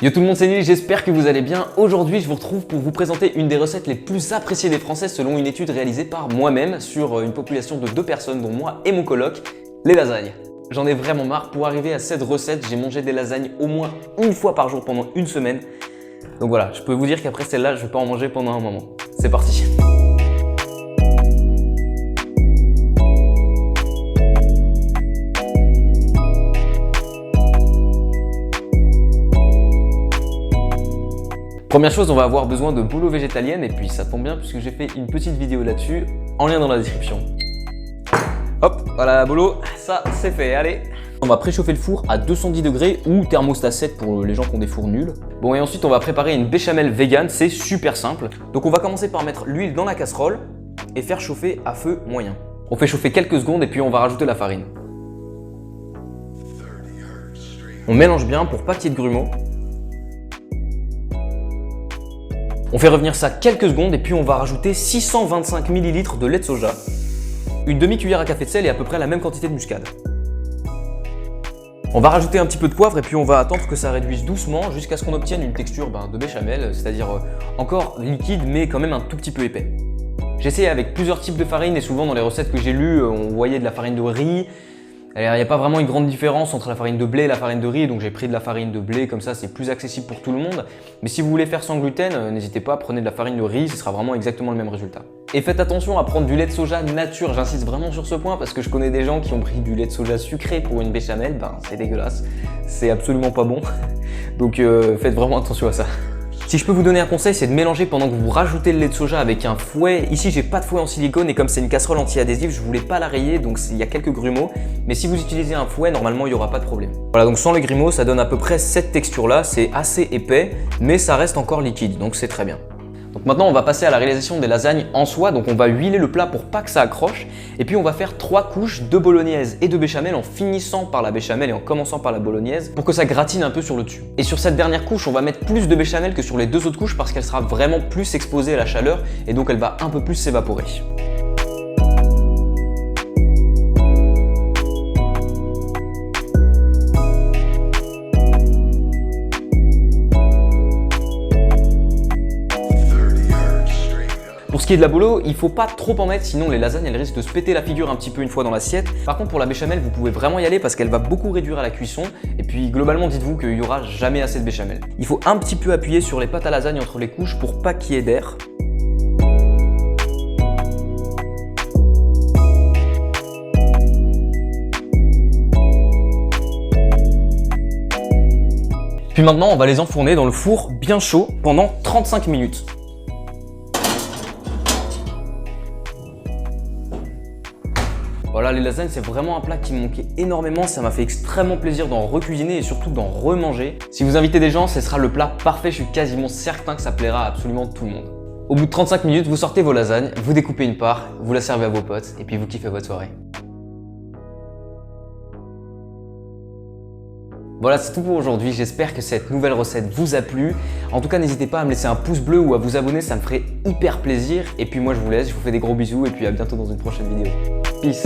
Yo tout le monde, c'est Nil, j'espère que vous allez bien. Aujourd'hui, je vous retrouve pour vous présenter une des recettes les plus appréciées des Français selon une étude réalisée par moi-même sur une population de 2 personnes, dont moi et mon coloc, les lasagnes. J'en ai vraiment marre. Pour arriver à cette recette, j'ai mangé des lasagnes au moins une fois par jour pendant une semaine. Donc voilà, je peux vous dire qu'après celle-là, je vais pas en manger pendant un moment. C'est parti. Première chose, on va avoir besoin de bouleau végétalienne et puis ça tombe bien puisque j'ai fait une petite vidéo là-dessus en lien dans la description. Hop, voilà la bouleau, ça c'est fait, allez. On va préchauffer le four à 210 degrés ou thermostat 7 pour les gens qui ont des fours nuls. Bon, et ensuite on va préparer une béchamel vegan, c'est super simple. Donc on va commencer par mettre l'huile dans la casserole et faire chauffer à feu moyen. On fait chauffer quelques secondes et puis on va rajouter la farine. On mélange bien pour pas qu'il y ait de grumeaux. On fait revenir ça quelques secondes et puis on va rajouter 625 ml de lait de soja, une demi-cuillère à café de sel et à peu près la même quantité de muscade. On va rajouter un petit peu de poivre et puis on va attendre que ça réduise doucement jusqu'à ce qu'on obtienne une texture de béchamel, c'est-à-dire encore liquide mais quand même un tout petit peu épais. J'ai essayé avec plusieurs types de farine et souvent dans les recettes que j'ai lues, on voyait de la farine de riz. Il n'y a pas vraiment une grande différence entre la farine de blé et la farine de riz, donc j'ai pris de la farine de blé, comme ça c'est plus accessible pour tout le monde. Mais si vous voulez faire sans gluten, n'hésitez pas, prenez de la farine de riz, ce sera vraiment exactement le même résultat. Et faites attention à prendre du lait de soja nature, j'insiste vraiment sur ce point parce que je connais des gens qui ont pris du lait de soja sucré pour une béchamel, c'est dégueulasse, c'est absolument pas bon. Donc faites vraiment attention à ça. Si je peux vous donner un conseil, c'est de mélanger pendant que vous rajoutez le lait de soja avec un fouet. Ici, j'ai pas de fouet en silicone et comme c'est une casserole anti-adhésive, je voulais pas la rayer, donc il y a quelques grumeaux. Mais si vous utilisez un fouet, normalement, il n'y aura pas de problème. Voilà, donc sans les grumeaux, ça donne à peu près cette texture-là. C'est assez épais, mais ça reste encore liquide, donc c'est très bien. Donc maintenant, on va passer à la réalisation des lasagnes en soi. Donc on va huiler le plat pour pas que ça accroche. Et puis on va faire 3 couches de bolognaise et de béchamel en finissant par la béchamel et en commençant par la bolognaise pour que ça gratine un peu sur le dessus. Et sur cette dernière couche, on va mettre plus de béchamel que sur les 2 autres couches parce qu'elle sera vraiment plus exposée à la chaleur et donc elle va un peu plus s'évaporer. Pour ce qui est de la bolo, il faut pas trop en mettre, sinon les lasagnes elles risquent de se péter la figure un petit peu une fois dans l'assiette. Par contre pour la béchamel, vous pouvez vraiment y aller parce qu'elle va beaucoup réduire à la cuisson. Et puis globalement, dites-vous qu'il n'y aura jamais assez de béchamel. Il faut un petit peu appuyer sur les pâtes à lasagne entre les couches pour pas qu'il y ait d'air. Puis maintenant, on va les enfourner dans le four bien chaud pendant 35 minutes. Voilà, les lasagnes, c'est vraiment un plat qui me manquait énormément. Ça m'a fait extrêmement plaisir d'en recuisiner et surtout d'en remanger. Si vous invitez des gens, ce sera le plat parfait. Je suis quasiment certain que ça plaira à absolument tout le monde. Au bout de 35 minutes, vous sortez vos lasagnes, vous découpez une part, vous la servez à vos potes et puis vous kiffez votre soirée. Voilà, c'est tout pour aujourd'hui. J'espère que cette nouvelle recette vous a plu. En tout cas, n'hésitez pas à me laisser un pouce bleu ou à vous abonner, ça me ferait hyper plaisir. Et puis moi, je vous laisse, je vous fais des gros bisous et puis à bientôt dans une prochaine vidéo. Peace.